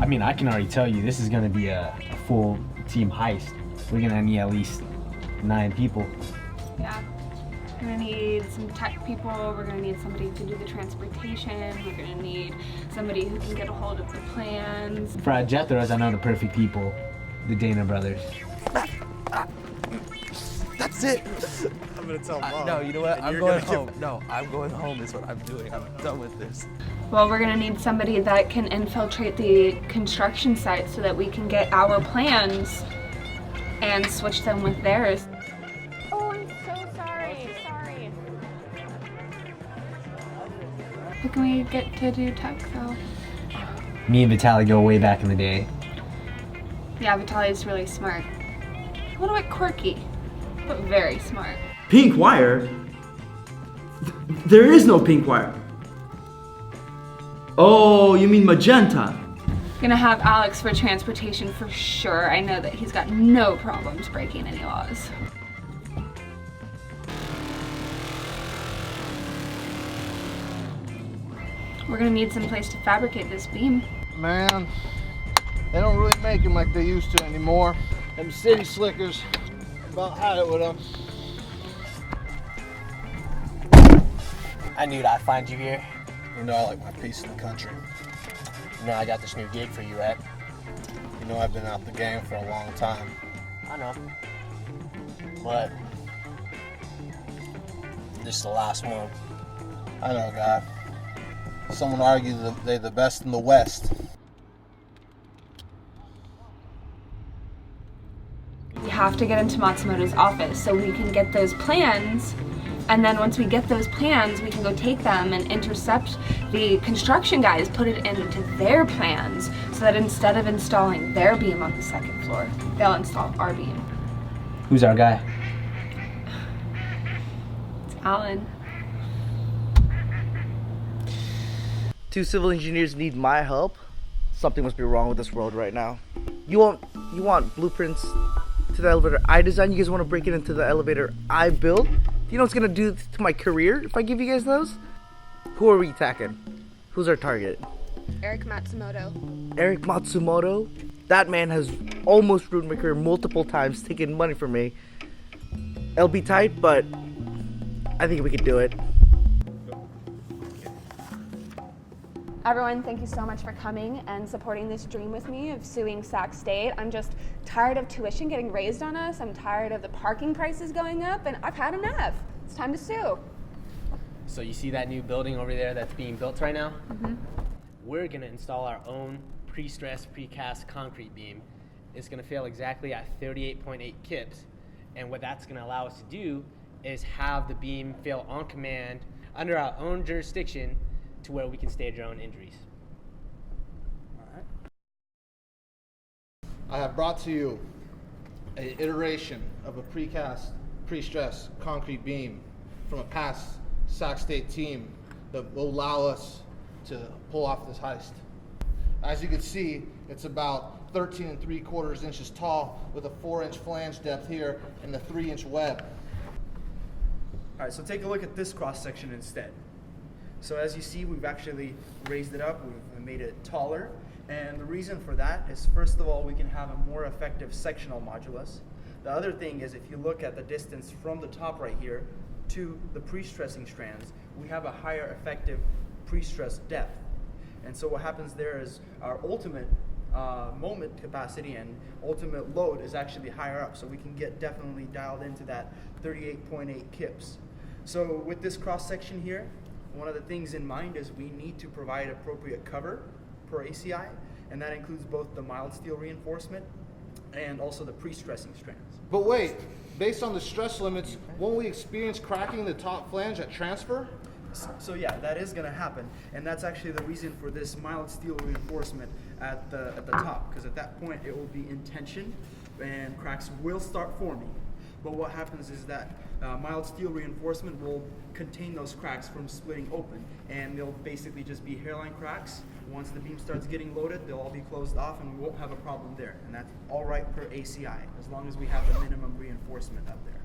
I mean, I can already tell you this is going to be a full team heist. We're going to need at least 9 people. Yeah. We're gonna need some tech people, we're gonna need somebody to do the transportation, we're gonna need somebody who can get a hold of the plans. For Jethro's, I know the perfect people, the Dana brothers. That's it. I'm gonna tell Mom. No, you know what? I'm going home. No, I'm going home is what I'm doing. I'm done with this. Well, we're gonna need somebody that can infiltrate the construction site so that we can get our plans and switch them with theirs. Oh, I'm so sorry. Sorry. What can we get to do tech though? Me and Vitaly go way back in the day. Yeah, Vitaly's really smart. A little bit quirky, but very smart. Pink wire? There is no pink wire. Oh, you mean magenta? Gonna have Alex for transportation for sure. I know that he's got no problems breaking any laws. We're gonna need some place to fabricate this beam. Man, they don't really make them like they used to anymore. Them city slickers about had it with them. I knew I'd find you here. You know I like my peace in the country. You know I got this new gig for you, right? You know I've been out the game for a long time. I know. But this is the last one. I know, God. Someone argued that they're the best in the West. We have to get into Matsumoto's office so we can get those plans, and then once we get those plans, we can go take them and intercept the construction guys, put it into their plans, so that instead of installing their beam on the second floor, they'll install our beam. Who's our guy? It's Alan. 2 civil engineers need my help. Something must be wrong with this world right now. You want blueprints to the elevator I designed? You guys want to break it into the elevator I built? Do you know what's gonna do to my career if I give you guys those? Who are we attacking? Who's our target? Eric Matsumoto. Eric Matsumoto? That man has almost ruined my career multiple times, taking money from me. It'll be tight, but I think we can do it. Everyone, thank you so much for coming and supporting this dream with me of suing Sac State. I'm just tired of tuition getting raised on us. I'm tired of the parking prices going up, and I've had enough. It's time to sue. So you see that new building over there that's being built right now? Mm-hmm. We're gonna install our own pre-stressed, precast concrete beam. It's gonna fail exactly at 38.8 kips. And what that's gonna allow us to do is have the beam fail on command under our own jurisdiction to where we can stage our own injuries. All right. I have brought to you an iteration of a precast, pre-stressed concrete beam from a past Sac State team that will allow us to pull off this heist. As you can see, it's about 13 3/4 inches tall with a 4-inch flange depth here and a 3-inch web. All right, so take a look at this cross section instead. So as you see, we've actually raised it up, we've made it taller, and the reason for that is, first of all, we can have a more effective sectional modulus. The other thing is, if you look at the distance from the top right here to the pre-stressing strands, we have a higher effective pre-stress depth. And so what happens there is our ultimate moment capacity and ultimate load is actually higher up, so we can get definitely dialed into that 38.8 kips. So with this cross section here, one of the things in mind is we need to provide appropriate cover per ACI, and that includes both the mild steel reinforcement and also the pre-stressing strands. But wait, based on the stress limits, won't we experience cracking the top flange at transfer? So yeah, that is going to happen, and that's actually the reason for this mild steel reinforcement at the top, because at that point it will be in tension and cracks will start forming. But what happens is that mild steel reinforcement will contain those cracks from splitting open, and they'll basically just be hairline cracks. Once the beam starts getting loaded, they'll all be closed off, and we won't have a problem there. And that's all right per ACI, as long as we have the minimum reinforcement up there.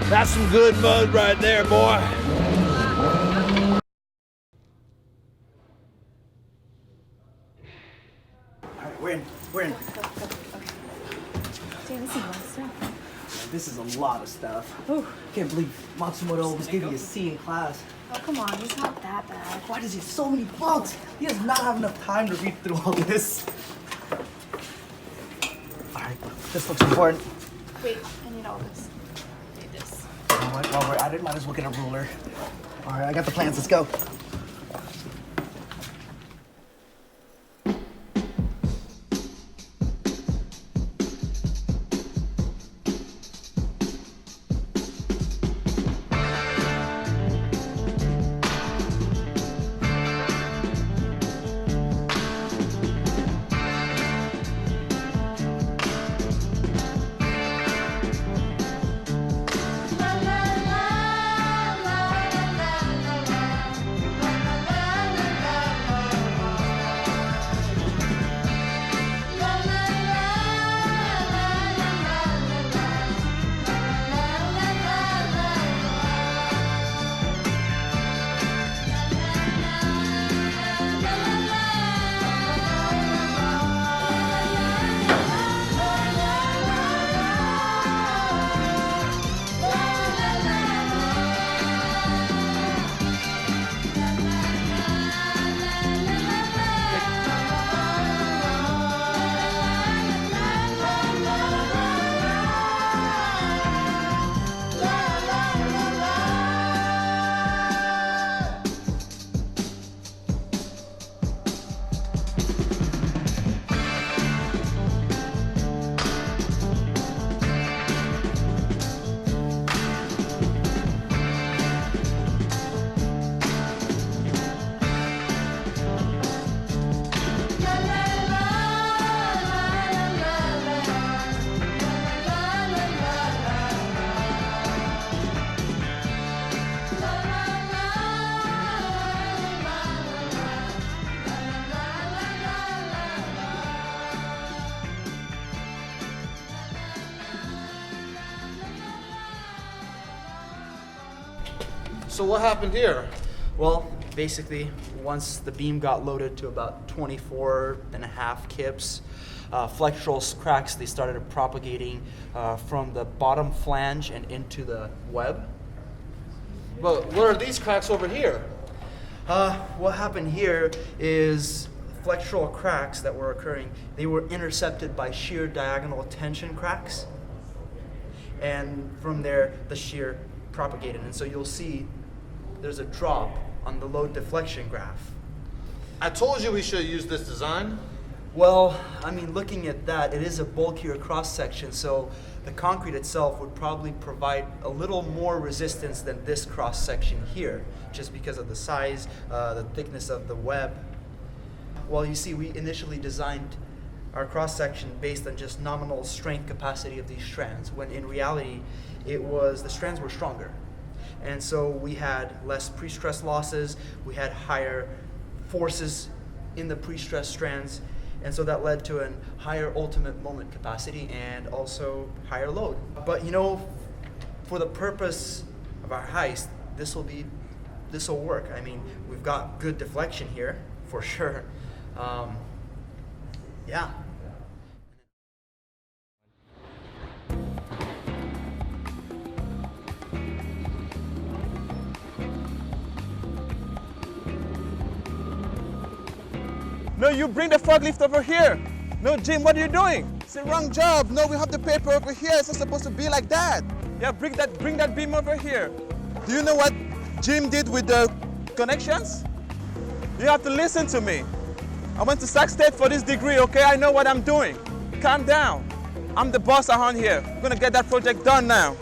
That's some good mud right there, boy. Alright, we're in. Dude, this is a lot of stuff. This is a lot of stuff. Can't believe Matsumoto was giving you a C in class. Oh, come on, he's not that bad. Why does he have so many books? He does not have enough time to read through all this. Alright, this looks important. Wait, I need all this. I need this. While we're at it, might as well get a ruler. Alright, I got the plans, let's go. So what happened here? Well, basically, once the beam got loaded to about 24.5 kips, flexural cracks, they started propagating from the bottom flange and into the web. But what are these cracks over here? What happened here is flexural cracks that were occurring, they were intercepted by shear diagonal tension cracks. And from there, the shear propagated. And so you'll see there's a drop on the load deflection graph. I told you we should use this design. Well, I mean, looking at that, it is a bulkier cross section, so the concrete itself would probably provide a little more resistance than this cross section here, just because of the size, the thickness of the web. Well, you see, we initially designed our cross section based on just nominal strength capacity of these strands, when in reality, the strands were stronger. And so we had less pre-stress losses, we had higher forces in the pre-stressed strands, and so that led to a higher ultimate moment capacity and also higher load. But you know, for the purpose of our heist, this will work. I mean, we've got good deflection here, for sure. Yeah. No, you bring the forklift over here. No, Jim, what are you doing? It's the wrong job. No, we have the paper over here. It's not supposed to be like that. Yeah, bring that beam over here. Do you know what Jim did with the connections? You have to listen to me. I went to Sac State for this degree, okay? I know what I'm doing. Calm down. I'm the boss around here. I'm gonna get that project done now.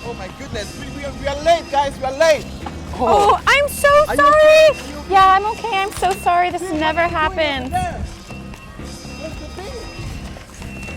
Oh my goodness, we are late, guys, we are late. Oh, I'm so sorry. Yeah, I'm okay. I'm so sorry. This never happened.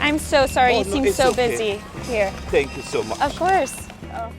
I'm so sorry. You seem so busy here. Thank you so much. Of course. Oh.